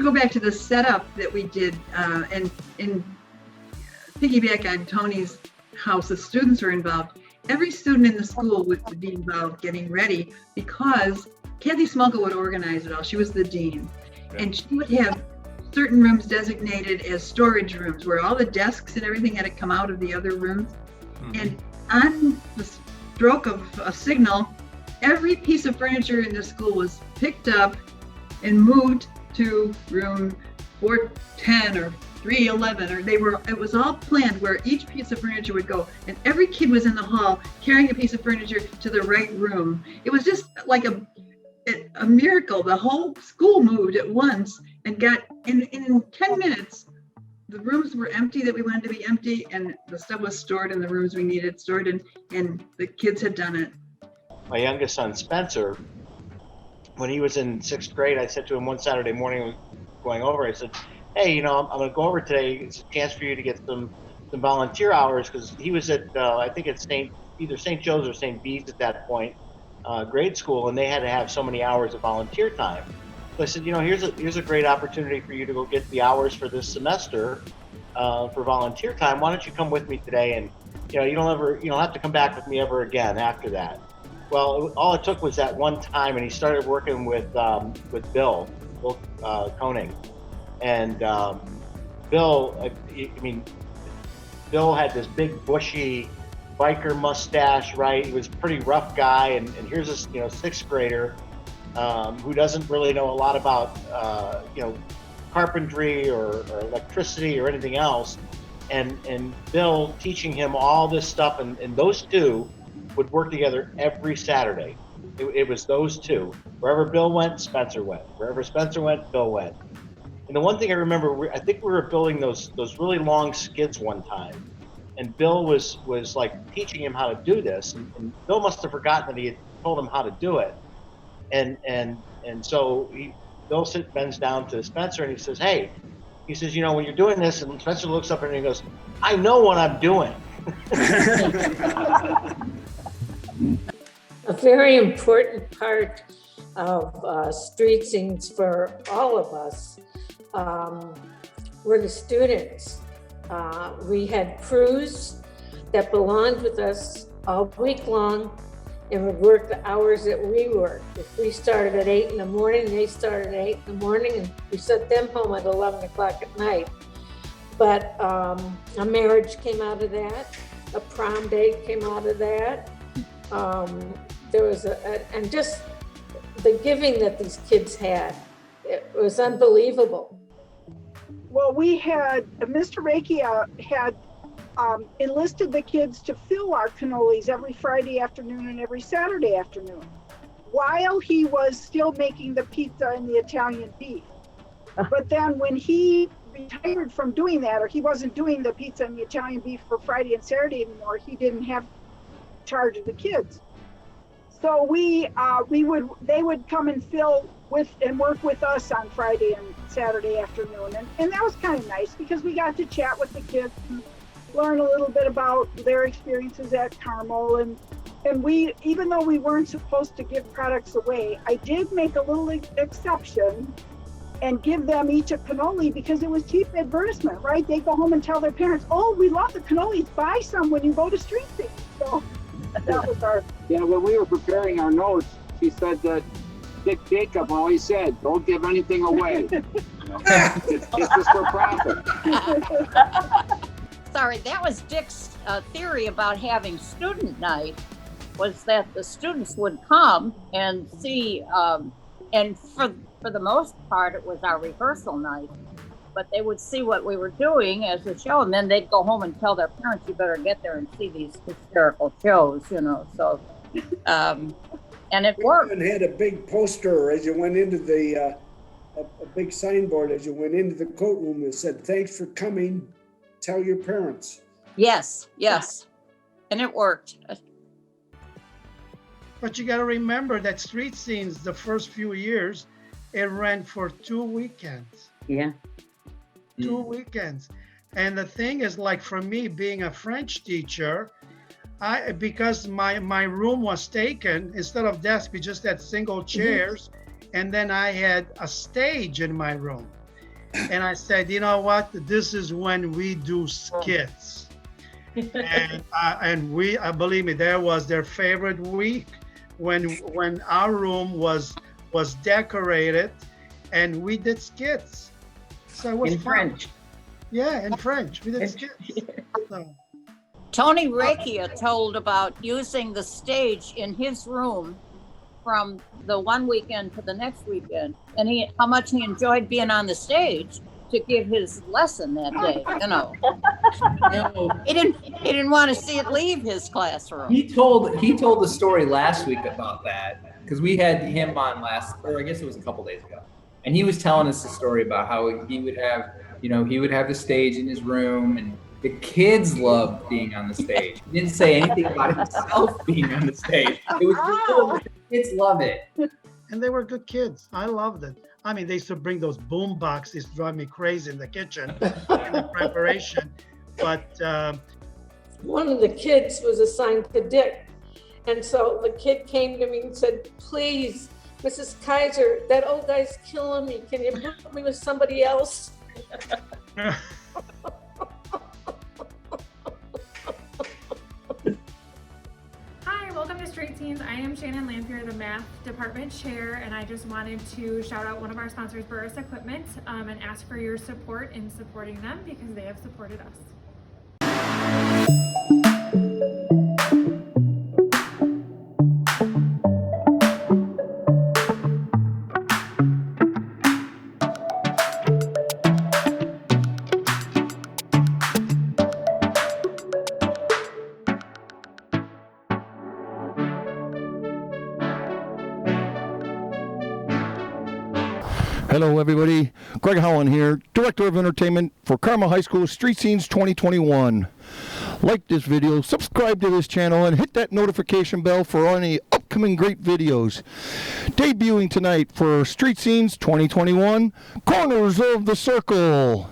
go back to the setup that we did, and piggyback on Tony's house, the students were involved. Every student in the school would be involved getting ready because Kathy Smolka would organize it all. She was the dean. And she would have certain rooms designated as storage rooms where all the desks and everything had to come out of the other rooms. And on the stroke of a signal, every piece of furniture in the school was picked up and moved to room 410 or 311, or it was all planned where each piece of furniture would go, and every kid was in the hall carrying a piece of furniture to the right room. It was just like a miracle. The whole school moved at once and got in 10 minutes. The rooms were empty that we wanted to be empty, and the stuff was stored in the rooms we needed stored in, and the kids had done it. My youngest son, Spencer, when he was in 6th grade, I said to him one Saturday morning, going over, I said, hey, I'm going to go over today. It's a chance for you to get some volunteer hours, because he was at, I think it's either St. Joe's or St. Bede's at that point, grade school, and they had to have so many hours of volunteer time. So I said, here's a great opportunity for you to go get the hours for this semester for volunteer time. Why don't you come with me today? And you don't have to come back with me ever again after that. Well, all it took was that one time, and he started working with Bill Koenig. And Bill, Bill had this big bushy biker mustache, right? He was a pretty rough guy, and here's this 6th grader who doesn't really know a lot about carpentry or electricity or anything else, and Bill teaching him all this stuff, and those two would work together every Saturday. It was those two. Wherever Bill went, Spencer went. Wherever Spencer went, Bill went. And the one thing I remember, I think we were building those really long skids one time, and Bill was like teaching him how to do this, and Bill must have forgotten that he had told him how to do it, and so Bill bends down to Spencer and he says, hey, he says, when you're doing this, and Spencer looks up and he goes, I know what I'm doing. A very important part of street scenes for all of us were the students. We had crews that belonged with us all week long and would work the hours that we worked. If we started at 8 in the morning, they started at 8 in the morning, and we sent them home at 11 o'clock at night. But a marriage came out of that, a prom date came out of that. There was and just the giving that these kids had, it was unbelievable. Well, we had, Mr. Reiki had enlisted the kids to fill our cannolis every Friday afternoon and every Saturday afternoon, while he was still making the pizza and the Italian beef. But then when he retired from doing that, or he wasn't doing the pizza and the Italian beef for Friday and Saturday anymore, he didn't have charge of the kids. So they would come and fill with and work with us on Friday and Saturday afternoon. And that was kind of nice because we got to chat with the kids and learn a little bit about their experiences at Carmel. And we, even though we weren't supposed to give products away, I did make a little exception and give them each a cannoli because it was cheap advertisement, right? They go home and tell their parents, oh, we love the cannolis, buy some when you go to street scenes. So that was our... Yeah, when we were preparing our notes, she said that Dick Jacob always said, don't give anything away. It's just for profit. Sorry, that was Dick's theory about having student night, was that the students would come and see, and for the most part, it was our rehearsal night, but they would see what we were doing as a show, and then they'd go home and tell their parents, you better get there and see these hysterical shows, so, and it worked. And had a big poster as you went into the, a big signboard as you went into the coat room that said, thanks for coming, tell your parents. Yes, and it worked. But you got to remember that street scenes, the first few years, it ran for 2 weekends. Yeah. 2 weekends. And the thing is, like for me being a French teacher, because my room was taken, instead of desk, we just had single chairs. And then I had a stage in my room. and I said, you know what? This is when we do skits. And we, believe me, that was their favorite week when our room was decorated, and we did skits. So it was In fun. French. Yeah, in French, we did skits. So, Tony Rakia told about using the stage in his room from the one weekend to the next weekend, and how much he enjoyed being on the stage to give his lesson that day. You know, he didn't want to see it leave his classroom. He told the story last week about that, because we had him on or I guess it was a couple days ago, and he was telling us the story about how he would have the stage in his room, and the kids loved being on the stage. He didn't say anything about himself being on the stage. It was cool. The kids love it. and they were good kids. I loved it. I mean, they used to bring those boom boxes, drive me crazy in the kitchen, in the preparation. But one of the kids was assigned to Dick. And so the kid came to me and said, please, Mrs. Kaiser, that old guy's killing me. Can you put me with somebody else? Hi, welcome to Straight Teens. I am Shannon Lampier, the math department chair, and I just wanted to shout out one of our sponsors, Burris Equipment, and ask for your support in supporting them because they have supported us. Hello everybody, Greg Holland here, Director of Entertainment for Carmel High School Street Scenes 2021. Like this video, subscribe to this channel, and hit that notification bell for any upcoming great videos. Debuting tonight for Street Scenes 2021, Corners of the Circle.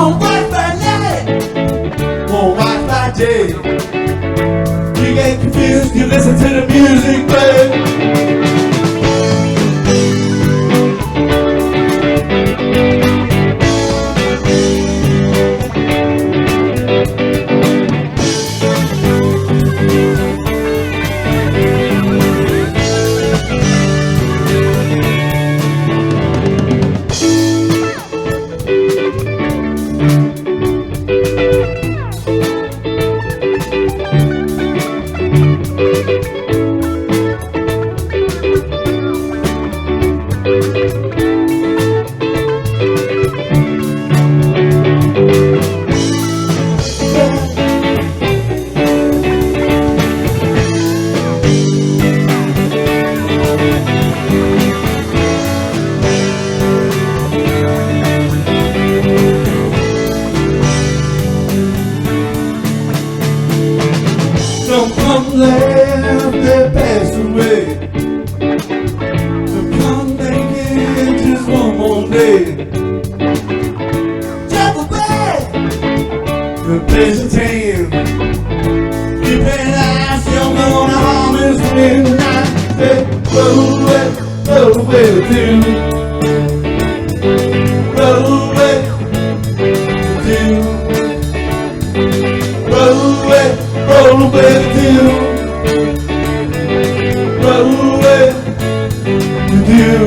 won't watch by night, won't watch by day. You get confused, you listen to the music, babe. Some come left, they pass away. Some come naked, just one more day. Travel back, the place of tan. You pay eyes, you're gonna harm us when I say, roll away with you. Roll away with you. Roll away with you. Roll away with you.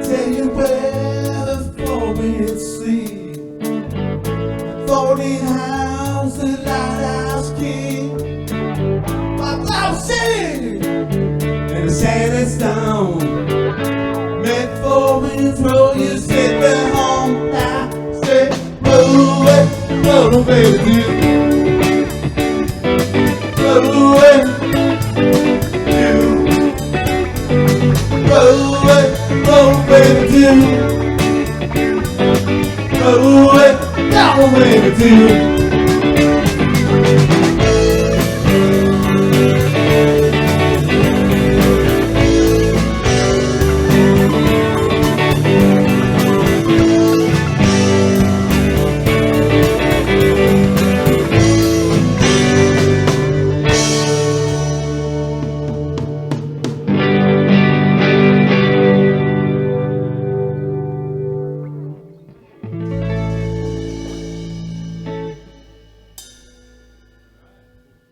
Tell you where the four-man sleep. 14 house, the lighthouse king. My Cloud City and the sand stone. Met four winds, roll you sit back home. I say, roll away with you. Roll away with you. Roll away with you. Roll away with you.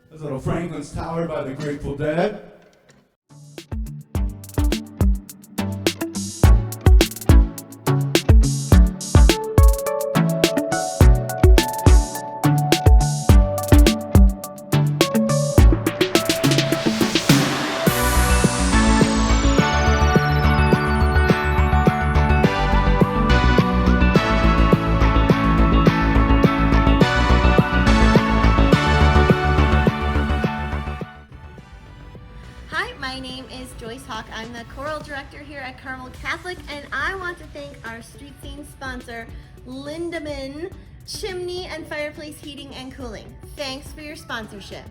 That's little Franklin's Tower by the Grateful Dead. My name is Joyce Hawk. I'm the choral director here at Carmel Catholic, and I want to thank our street scene sponsor, Lindemann Chimney and Fireplace Heating and Cooling. Thanks for your sponsorship.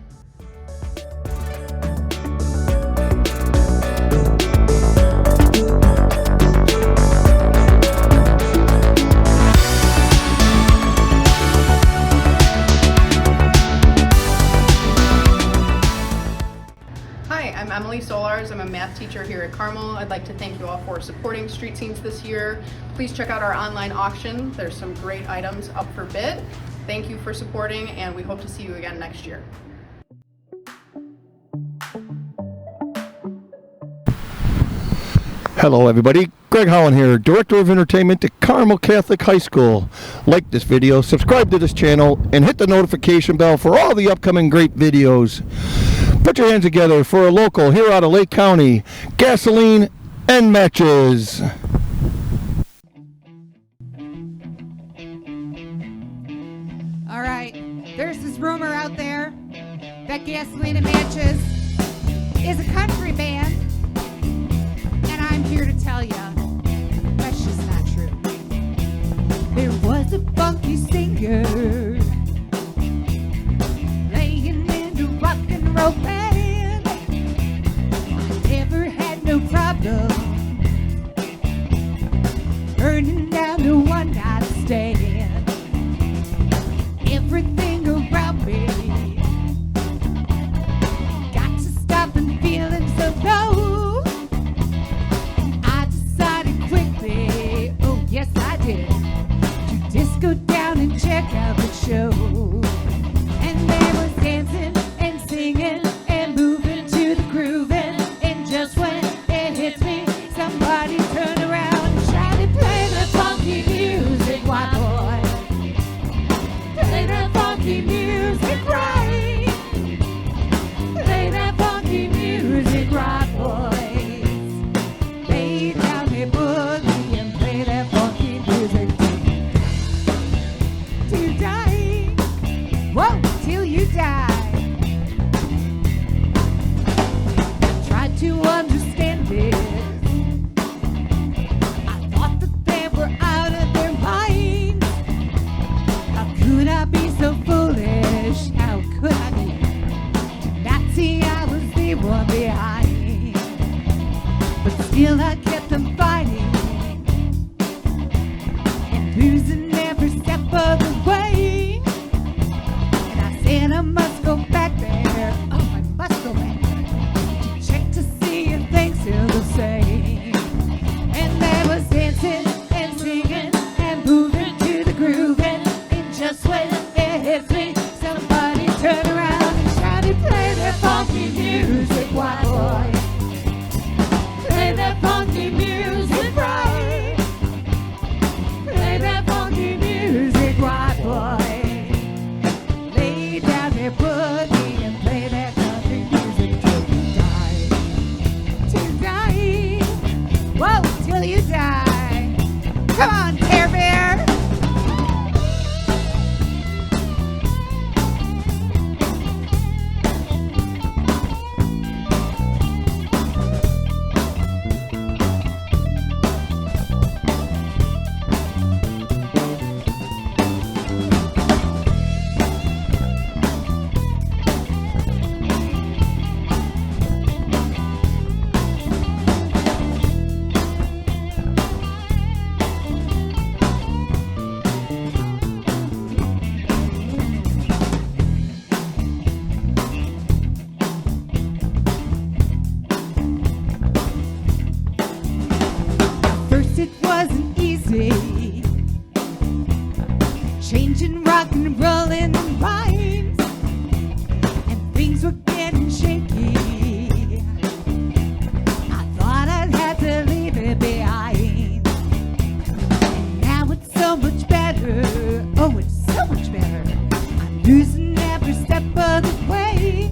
I'm Emily Solars. I'm a math teacher here at Carmel. I'd like to thank you all for supporting Street Scenes this year. Please check out our online auction. There's some great items up for bid. Thank you for supporting, and we hope to see you again next year. Hello everybody, Greg Holland here, Director of Entertainment at Carmel Catholic High School. Like this video, subscribe to this channel, and hit the notification bell for all the upcoming great videos. Put your hands together for a local here out of Lake County, gasoline and matches. All right, there's this rumor out there that Gasoline and Matches is a country band, and I'm here tell ya, that's just not true. There was a funky singer playing in a rock and roll band. I never had no problem burning down a one-night stand. Everything around me got to stop and feeling so low. I decided quickly, oh yes I did, to just go down and check out the show. And there was dancing and singing and moving to the grooving. And just when it hits me, somebody turn around and try to play the funky music, white boy. Play that funky music right. Play that funky music right, boys. Lay down the boogie and play that funky music till die. Whoa, till you die. Try to understand it. I thought that they were out of their minds. How could I be so foolish? How could I be? Did not see I was the one behind. But still I kept them fighting and losing every step of the way. And I said I must go back there. Oh, I must go back there to check to see if things still the same. And there was dancing and singing and moving to the groove. And just when it hits me, somebody turn around and shouted, play that funky music, white boy. Play that funky music right. Play that funky music, white boy. Lay down there, boogie, and play that funky music till you die. Till die. Whoa, till you die. Come on, Care Bear. First it wasn't easy, changing rock and rollin' and rhymes, and things were getting shaky. I thought I'd have to leave it behind. And now it's so much better, oh it's so much better. I'm losing every step of the way,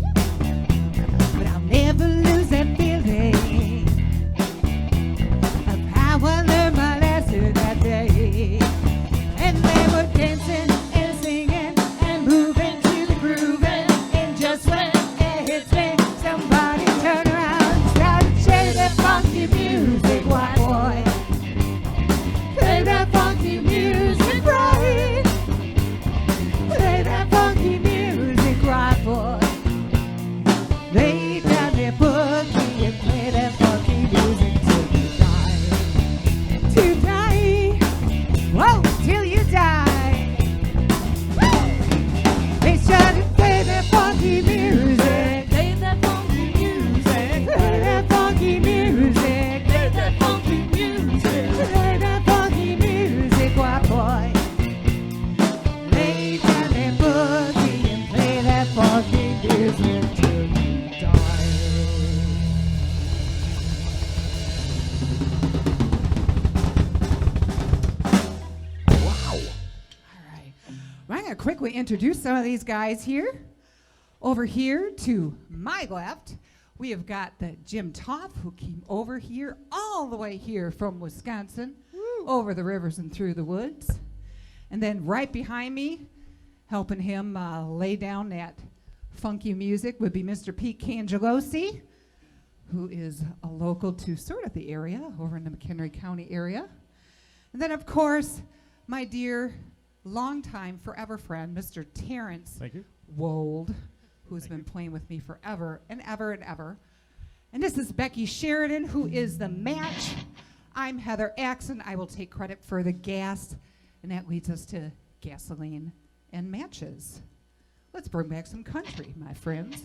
but I'll never lose that feeling of how I learned my lesson that day. And they were dancing and singing and moving to the groove. And just when it hits me, somebody turn around and started shake that funky music, white boy. Play that funky music right. Play that funky music right, boy. Lay down their boogie and play that funky music till you die. To die. Whoa, till you die. Woo! They started to play that funky music. Play that funky music. Play that funky music. Play that funky music. Play that funky music, white boy. Lay down their boogie and play that funky music till you die. Wow. All right. Well, I'm going to quickly introduce some of these guys here. Over here to my left, we have got the Jim Toff, who came over here, all the way here from Wisconsin, over the rivers and through the woods. And then right behind me, helping him lay down that funky music would be Mr. Pete Cangelosi, who is a local to sort of the area, over in the McHenry County area. And then, of course, my dear, longtime, forever friend, Mr. Terrence Wold, who's been playing with me forever and ever and ever. And this is Becky Sheridan, who is the match. I'm Heather Axon. I will take credit for the gas, and that leads us to gasoline and matches. Let's bring back some country, my friends.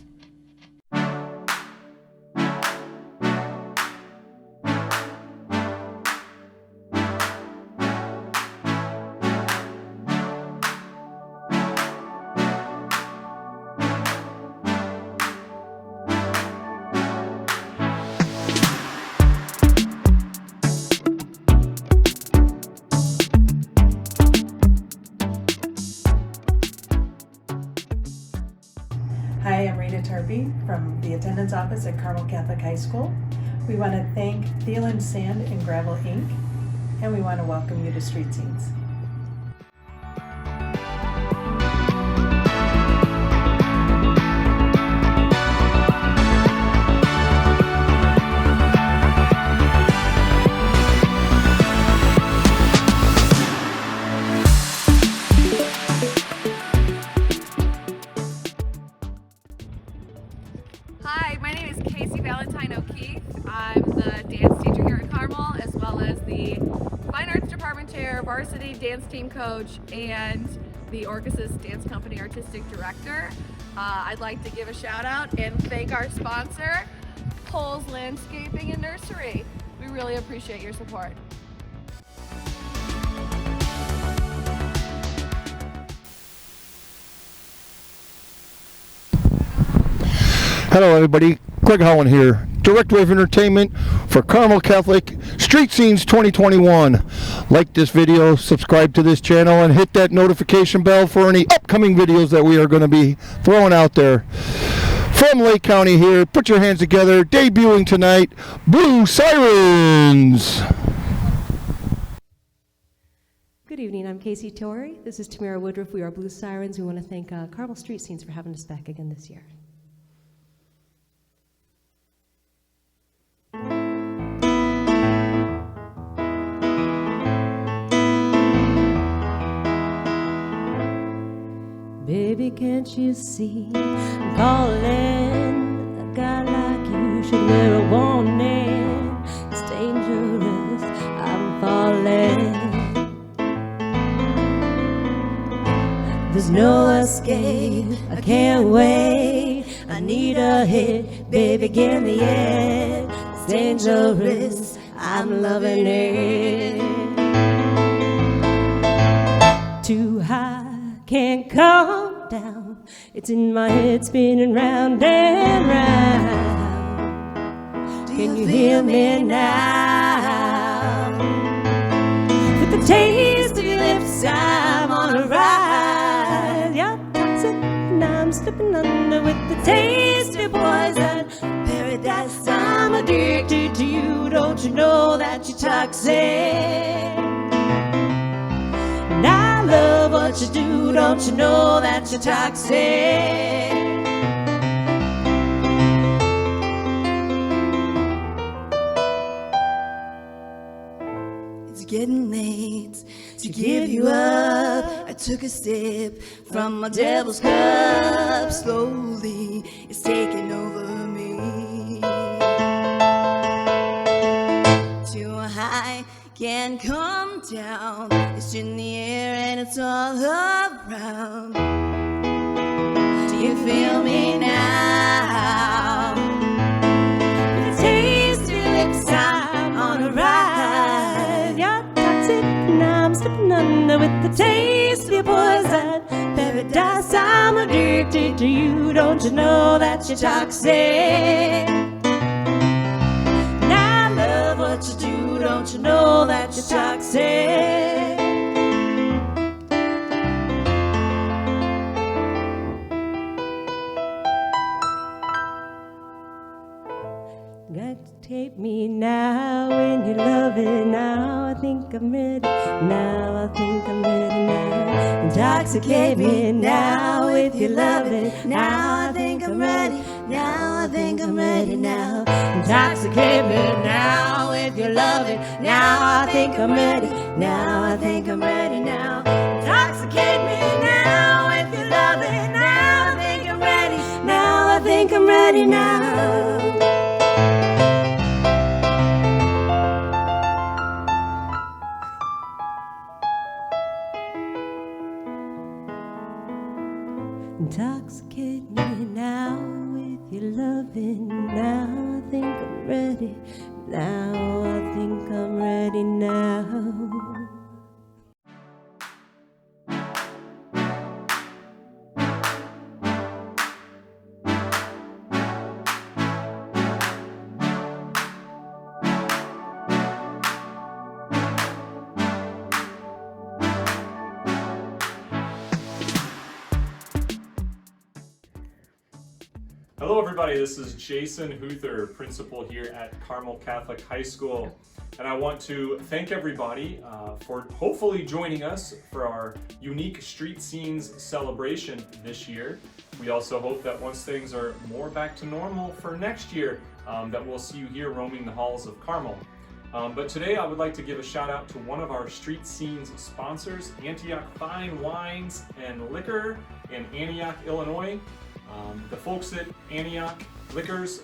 Hi, I'm Rita Tarpey from the attendance office at Carmel Catholic High School. We want to thank Thielen Sand and Gravel Inc. and we want to welcome you to Street Scenes. Hi, my name is Casey Valentine O'Keefe. I'm the dance teacher here at Carmel, as well as the Fine Arts Department Chair, Varsity Dance Team Coach, and the Orchesis Dance Company Artistic Director. I'd like to give a shout out and thank our sponsor, Cole's Landscaping and Nursery. We really appreciate your support. Hello, everybody. Greg Holland here, Director of Entertainment for Carmel Catholic Street Scenes 2021. Like this video, subscribe to this channel, and hit that notification bell for any upcoming videos that we are going to be throwing out there. From Lake County here, put your hands together, debuting tonight, Blue Sirens. Good evening, I'm Casey Torrey. This is Tamara Woodruff. We are Blue Sirens. We want to thank Carmel Street Scenes for having us back again this year. Baby, can't you see I'm calling? A guy like you should wear a warning. It's dangerous, I'm falling. There's no escape, I can't wait. I need a hit, baby, give me it. It's dangerous, I'm loving it. Too high, can't calm down. It's in my head spinning round and round. Can you hear me now? With the taste of your lips, I'm on a ride. You're toxic and I'm slipping under. With the taste of your poison paradise, I'm addicted to you. Don't you know that you're toxic? And I love what you do, don't you know that you're toxic? It's getting late to give you up. I took a sip from my devil's cup. Slowly, it's taking over me. Too high, can't come down. It's in the air and it's all around. Do you feel me now? With the taste of your lips, I'm on a ride. You're toxic and I'm slipping under. With the taste of your poison paradise, I'm addicted to you. Don't you know that you're toxic? And I love what you do. Don't you know that you're toxic? Got to take me now when you're loving. Now I think I'm ready. Now I think I'm ready now. Intoxicate me now with your loving. Now I think I'm ready. Now I think I'm ready now. Intoxicate me now with your loving. Now I think I'm ready. Now I think I'm ready now. Intoxicate me now with your loving. Now I think I'm ready. Now I think I'm ready now. Intoxicate me now with your loving. Now I think I'm ready. Now I think I'm ready now. Hello everybody, this is Jason Huther, principal here at Carmel Catholic High School. And I want to thank everybody for hopefully joining us for our unique Street Scenes celebration this year. We also hope that once things are more back to normal for next year, that we'll see you here roaming the halls of Carmel. But today I would like to give a shout out to one of our Street Scenes sponsors, Antioch Fine Wines and Liquor in Antioch, Illinois. The folks at Antioch Liquors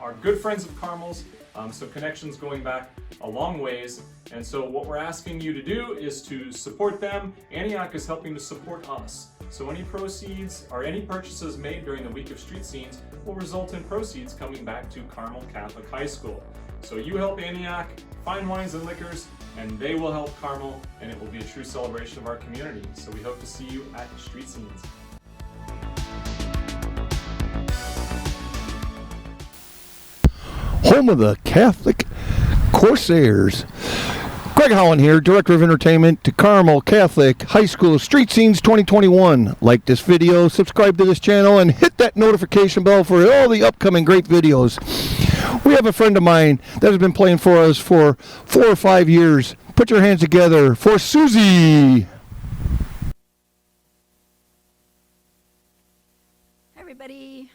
are good friends of Carmel's, so connections going back a long ways. And so what we're asking you to do is to support them. Antioch is helping to support us. So any proceeds or any purchases made during the week of Street Scenes will result in proceeds coming back to Carmel Catholic High School. So you help Antioch Fine Wines and Liquors, and they will help Carmel, and it will be a true celebration of our community. So we hope to see you at Street Scenes. Home of the Catholic Corsairs. Greg Holland here, Director of Entertainment to Carmel Catholic High School Street Scenes 2021. Like this video, subscribe to this channel, and hit that notification bell for all the upcoming great videos. We have a friend of mine that has been playing for us for 4 or 5 years. Put your hands together for Susie. Hi, everybody.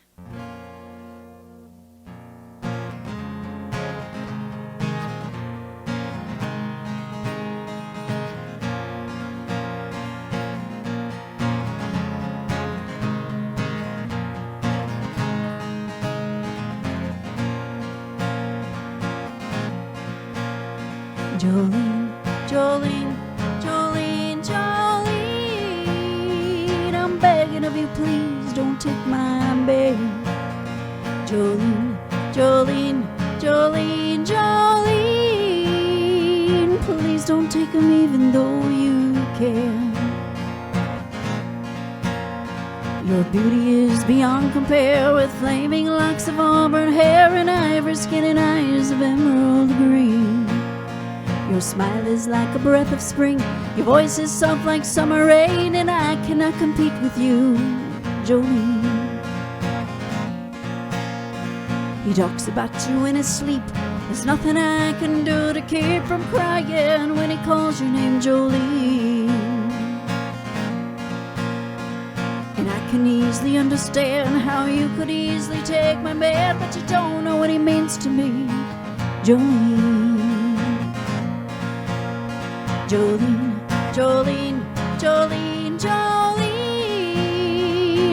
Jolene, Jolene, Jolene, Jolene, I'm begging of you, please don't take my bed. Jolene, Jolene, Jolene, Jolene, please don't take him even though you can. Your beauty is beyond compare, with flaming locks of auburn hair and ivory skin and eyes of emerald green. Your smile is like a breath of spring, your voice is soft like summer rain, and I cannot compete with you, Jolene. He talks about you in his sleep, there's nothing I can do to keep from crying when he calls your name, Jolene. And I can easily understand how you could easily take my man, but you don't know what he means to me, Jolene. Jolene, Jolene, Jolene, Jolene,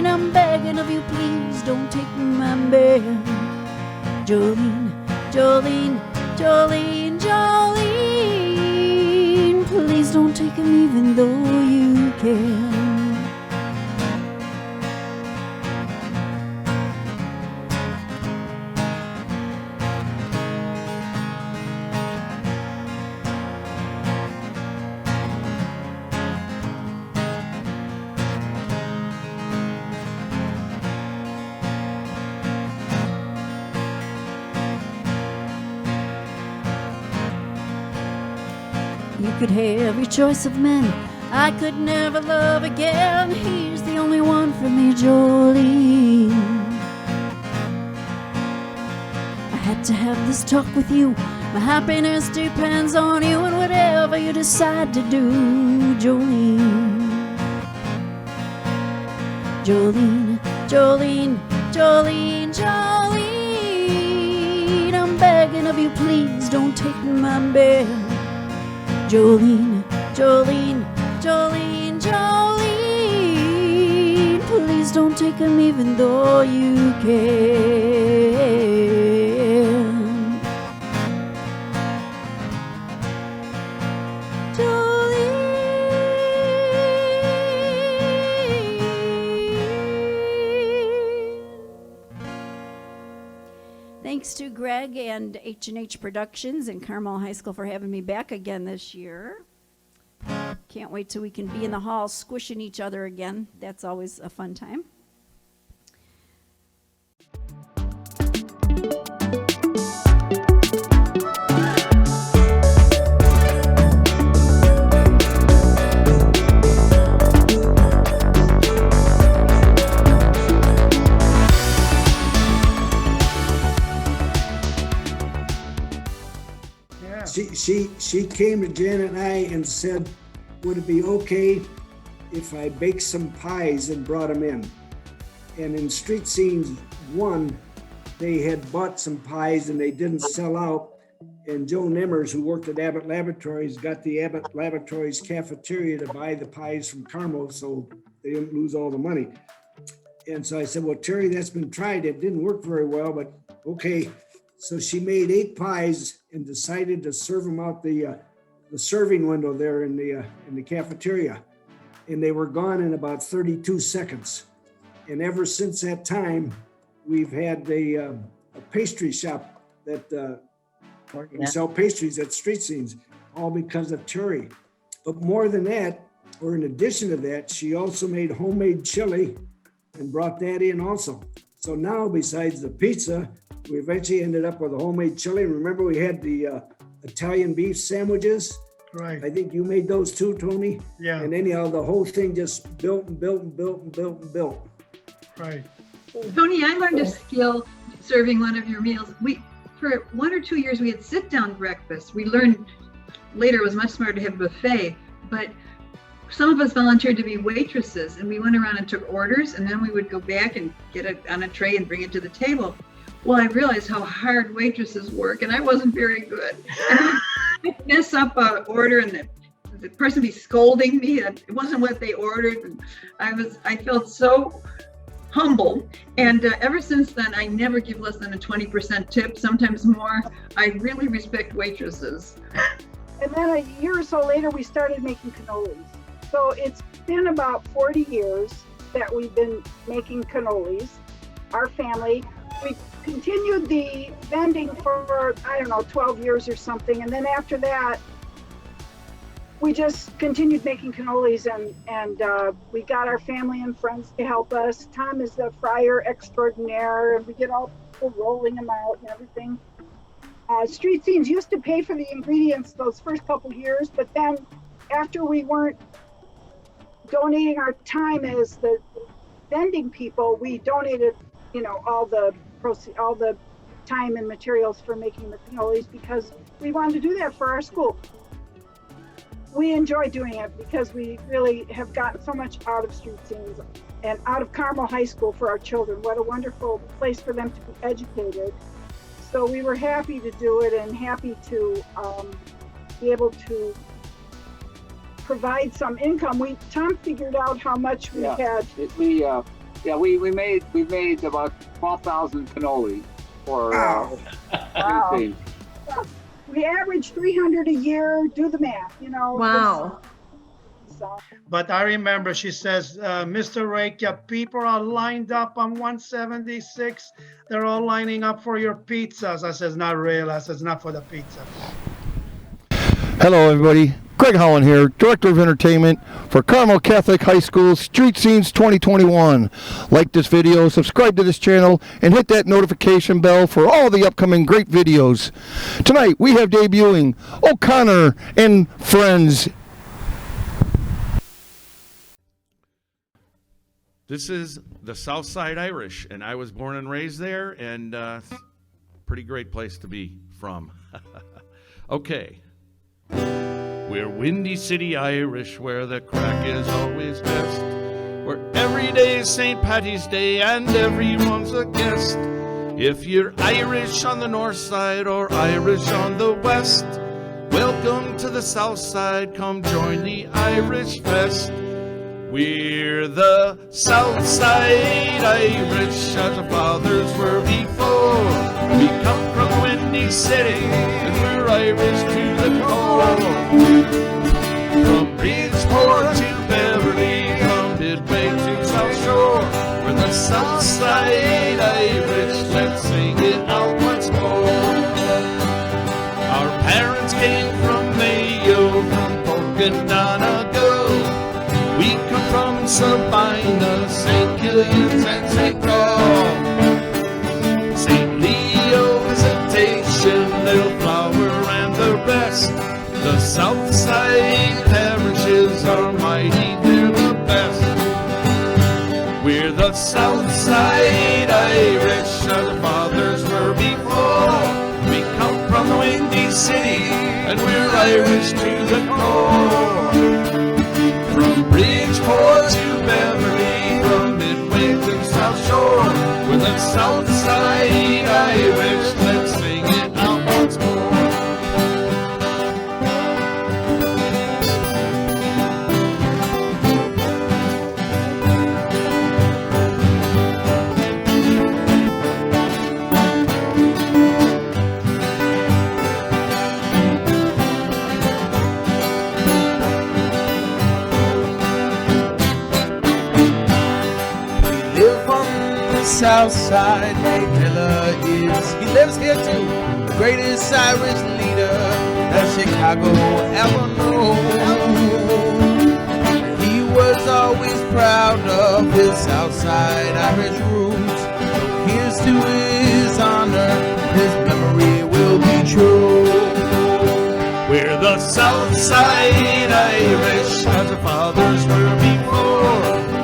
I'm begging of you, please don't take my man. Jolene, Jolene, Jolene, Jolene, please don't take him even though you can. You could have your choice of men, I could never love again. He's the only one for me, Jolene. I had to have this talk with you, my happiness depends on you, and whatever you decide to do, Jolene. Jolene, Jolene, Jolene, Jolene, I'm alarm bell. Jolene, Jolene, Jolene, Jolene, please don't take him even though you can. Thanks to Greg and H&H Productions and Carmel High School for having me back again this year. Can't wait till we can be in the hall squishing each other again. That's always a fun time. She came to Janet and I and said, would it be okay if I baked some pies and brought them in? And in Street Scenes 1, they had bought some pies and they didn't sell out. And Joe Nimmers, who worked at Abbott Laboratories, got the Abbott Laboratories cafeteria to buy the pies from Carmel so they didn't lose all the money. And so I said, well, Terry, that's been tried. It didn't work very well, but okay. So she made 8 pies and decided to serve them out the serving window there in the cafeteria. And they were gone in about 32 seconds. And ever since that time, we've had a pastry shop that we sell pastries at Street Scenes, all because of Terry. But more than that, or in addition to that, she also made homemade chili and brought that in also. So now, besides the pizza, we eventually ended up with a homemade chili. Remember, we had the Italian beef sandwiches. Right. I think you made those too, Tony. Yeah. And anyhow, the whole thing just built and built and built and built and built. Right. Tony, I learned a skill serving one of your meals. For 1 or 2 years, we had sit-down breakfast. We learned later it was much smarter to have a buffet, but some of us volunteered to be waitresses, and we went around and took orders, and then we would go back and get it on a tray and bring it to the table. Well, I realized how hard waitresses work, and I wasn't very good. And I'd mess up an order, and the person be scolding me, and it wasn't what they ordered. And I felt so humbled. And ever since then, I never give less than a 20% tip, sometimes more. I really respect waitresses. And then a year or so later, we started making cannolis. So it's been about 40 years that we've been making cannolis, our family. We continued the vending for, 12 years or something. And then after that, we just continued making cannolis, and we got our family and friends to help us. Tom is the fryer extraordinaire, and we get all people rolling them out and everything. Street Scenes used to pay for the ingredients those first couple years, but then after we weren't donating our time as the vending people, we donated, all the time and materials for making the cannolis because we wanted to do that for our school. We enjoy doing it because we really have gotten so much out of Street Scenes and out of Carmel High School for our children. What a wonderful place for them to be educated. So we were happy to do it and happy to be able to provide some income. Tom figured out how much we had. We made about 12,000 cannolis for Wow. Street Scenes. We average 300 a year. Do the math, Wow. So. But I remember she says, Mr. Rekia, people are lined up on 176. They're all lining up for your pizzas. I says, not real. I says, not for the pizza. Hello, everybody. Greg Holland here, Director of Entertainment for Carmel Catholic High School Street Scenes 2021. Like this video, subscribe to this channel, and hit that notification bell for all the upcoming great videos. Tonight, we have debuting O'Connor and Friends. This is the Southside Irish, and I was born and raised there, and pretty great place to be from. Okay. We're Windy City Irish, where the crack is always best, where every day is St. Patty's Day and everyone's a guest. If you're Irish on the north side or Irish on the west, Welcome to the South Side, come join the Irish Fest. We're the South Side Irish, as our fathers were before. We come from Windy City, and we're Irish to the core. From Bridgeport to Beverly, from Midway to South Shore, we're the South Side Irish, let's sing it out once more. Our parents came from Mayo, from Polk and Donegal. We come from Sabina, St. Killian's and St. Paul. St. Leo, Visitation, Little Flower and the rest. The South Side parishes are mighty, they're the best. We're the South Side Irish, as our fathers were before. We come from the Windy City, and we're Irish to the core. From Bridgeport to Beverly, from Midway to South Shore, we're the South Side Irish, let's sing it out once more. South Side, Nate Miller is. He lives here too. The greatest Irish leader that Chicago ever knew. He was always proud of his South Side Irish roots. So here's to his honor, his memory will be true. We're the South Side Irish, as our fathers were before.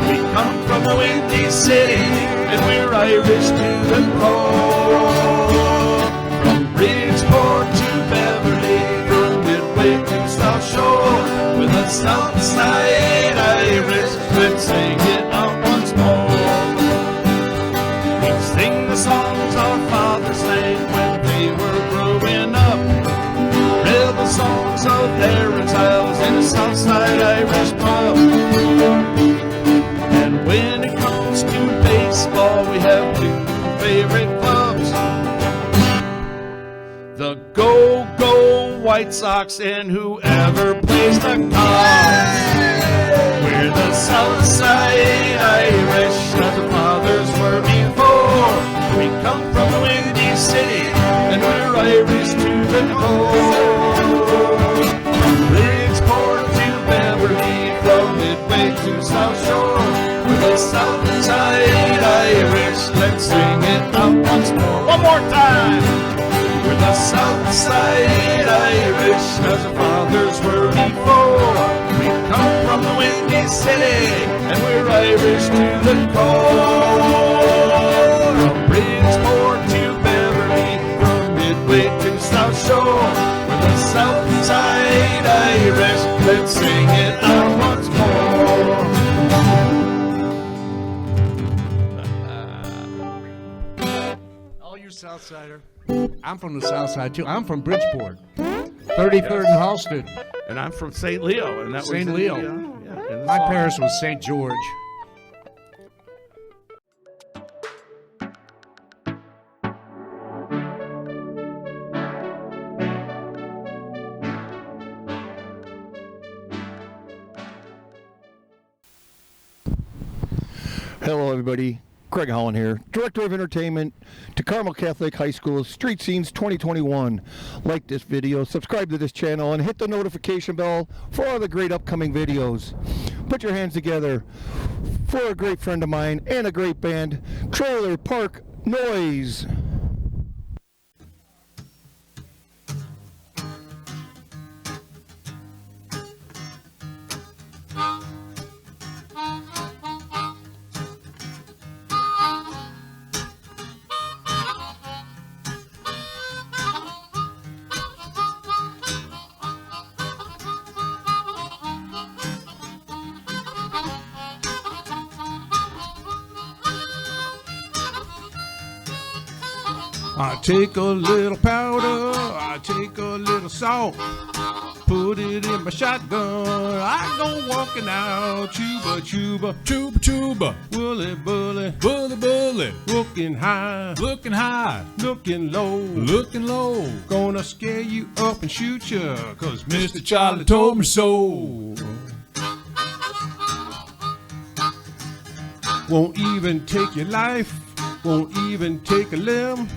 We come from the Windy City, and we're Irish to the core. From Bridgeport to Beverly, from Midway to South Shore, we're the South Side Irish, let's sing it out once more. We sing the songs our fathers sang when they were growing up, rebel songs of their exiles in a South Side Irish pub. And when it comes to baseball, we have two favorite clubs, the Go-Go White Sox and whoever plays the Cubs. We're the South Side Irish, as the fathers were before. We come from the Windy City, and we're Irish to the core. From Bridgeport to Beverly, from Midway to South Shore, the South Side Irish, let's sing it out once more. One more time. We're the South Side Irish, as our fathers were before. We come from the Windy City, and we're Irish to the core. From Bridgeport to Beverly, from Midway to South Shore, we're the South Side Irish, let's sing it out once more. Southsider. I'm from the South Side too. I'm from Bridgeport, 33rd and Halsted. And I'm from St. Leo, and that St. was Leo. Yeah, my parish was St. George. Hello, everybody. Craig Holland here, Director of Entertainment to Carmel Catholic High School Street Scenes 2021. Like this video, subscribe to this channel, and hit the notification bell for all the great upcoming videos. Put your hands together for a great friend of mine and a great band, Trailer Park Noise. I take a little powder, I take a little salt. put it in my shotgun. I go walking out, chuba, chuba, chuba, chuba, woolly, bully, bully, bully, looking high, looking low, gonna scare you up and shoot you, 'cause Mr. Charlie told me so. Won't even take your life, won't even take a limb.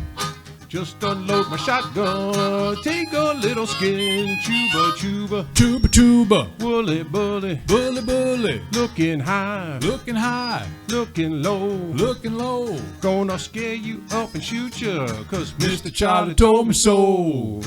Just unload my shotgun, take a little skin, chuba, chuba, chuba, chuba, woolly, bully, bully, bully, looking high, looking low, gonna scare you up and shoot you, 'cause Mr. Charlie told me so.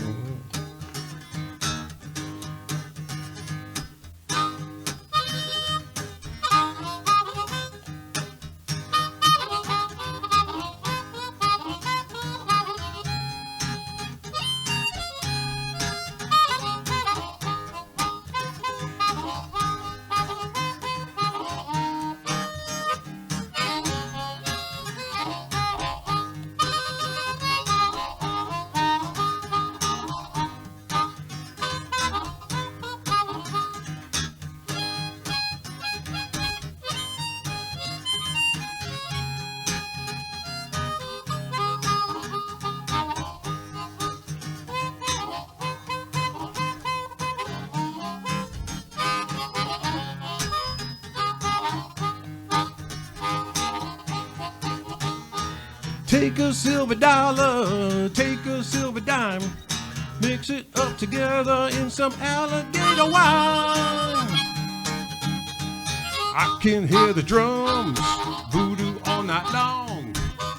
Take a silver dollar, take a silver dime, mix it up together in some alligator wine. I can hear the drums, voodoo all night long.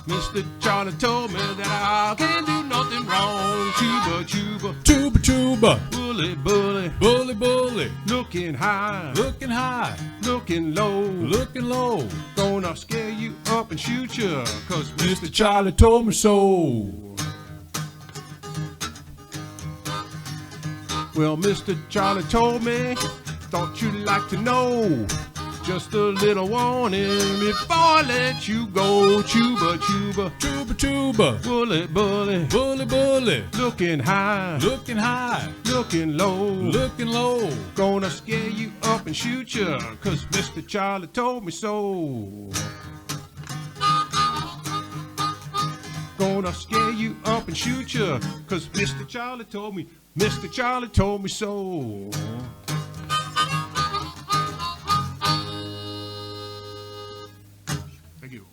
Mr. Charlie told me that I can't do nothing wrong. Chuba, chuba, chuba, chuba, bully, bully, bully, bully, looking high, looking low, gonna scare you up and shoot you, 'cause Mr. Charlie told me so. Well, Mr. Charlie told me, thought you'd like to know. Just a little warning before I let you go. Chuba, chuba, chuba, chuba, bully, bully, bully, bully, looking high, looking low, gonna scare you up and shoot you, 'cause Mr. Charlie told me so. Gonna scare you up and shoot you, 'cause Mr. Charlie told me so. Thank you.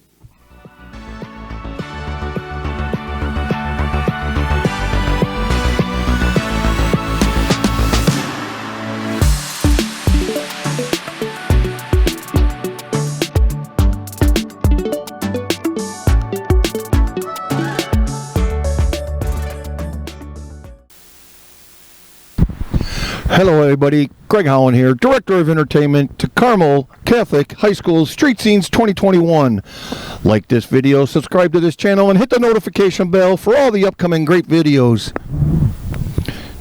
Hello everybody, Greg Holland here, Director of Entertainment to Carmel Catholic High School Street Scenes 2021. Like this video, subscribe to this channel, and hit the notification bell for all the upcoming great videos.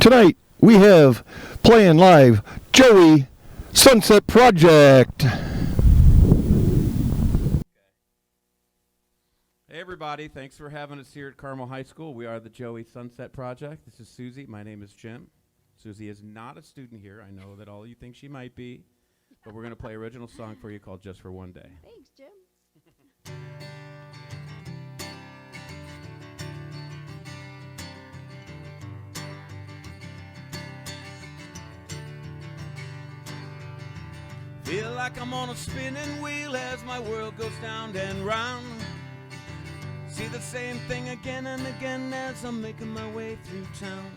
Tonight, we have playing live Joey Sunset Project. Hey everybody, thanks for having us here at Carmel High School. We are the Joey Sunset Project. This is Susie, my name is Jim. Susie is not a student here. I know that all of you think she might be, but we're going to play an original song for you called Just for One Day. Thanks, Jim. Feel like I'm on a spinning wheel as my world goes round and round. See the same thing again and again as I'm making my way through town.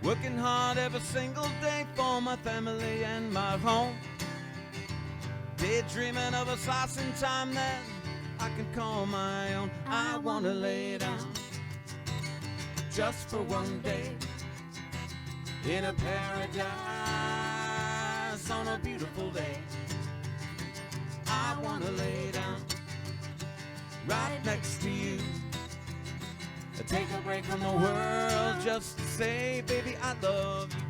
Working hard every single day for my family and my home. Daydreaming of a slice in time that I can call my own. I wanna lay down just for one day in a paradise on a beautiful day. I wanna lay down right next to you. Take a break from the world just to say, baby, I love you.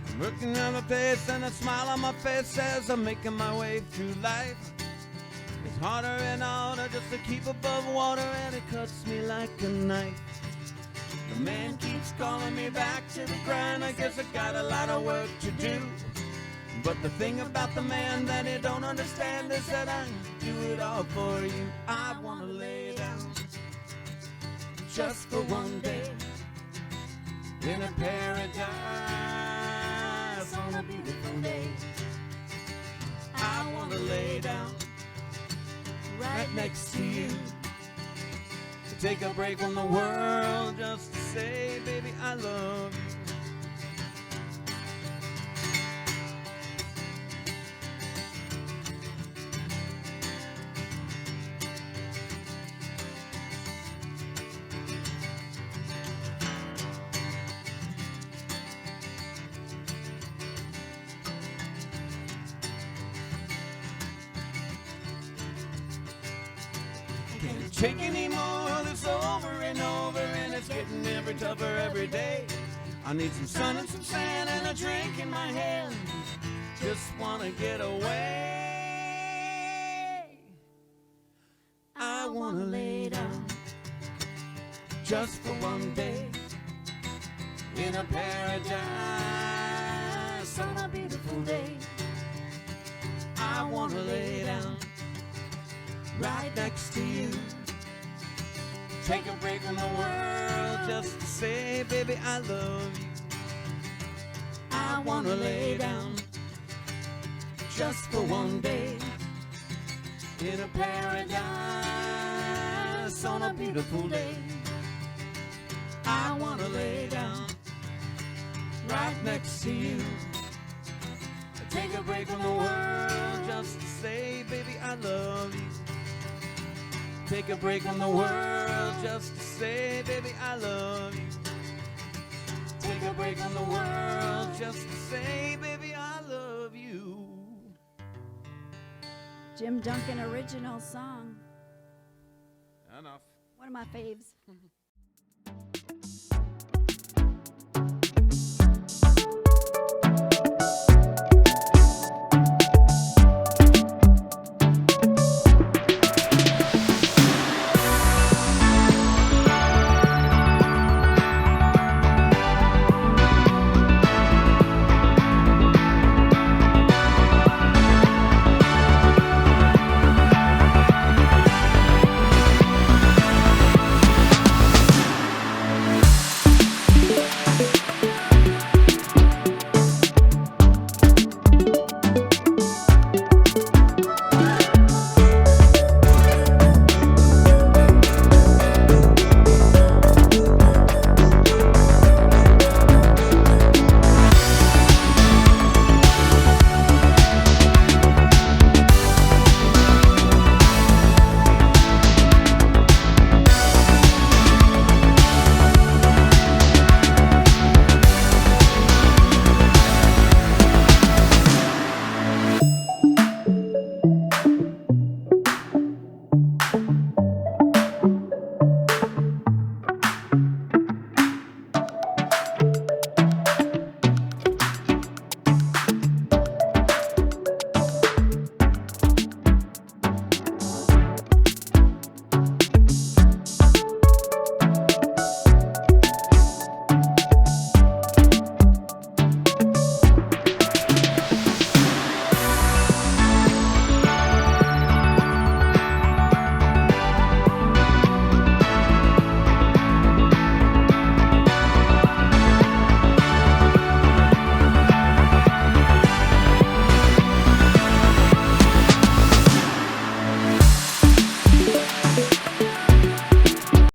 I'm looking at my face and a smile on my face as I'm making my way through life. It's harder and harder just to keep above water, and it cuts me like a knife. The The man keeps calling me back to the grind. I guess I got a lot of work to do. But the thing about the man that he don't understand is that I do it all for you. I wanna lay down just for one day in a paradise on a beautiful day. I wanna lay down right next to you, take a break from the world just to say, baby, I love you. Can't take anymore, it's over and over, and it's getting every tougher every day. I need some sun and some sand and a drink in my hand. Just wanna get away. I wanna lay down just for one day in a paradise on a beautiful day. I wanna lay down right next to you, take a break from the world just to say, baby, I love you. I wanna lay down just for one day in a paradise on a beautiful day. I wanna lay down right next to you, take a break from the world just to say, baby, I love you. Take a break from the world just to say, baby, I love you. Take a break from the world just to say, baby, I love you. Jim Duncan original song. Enough. One of my faves.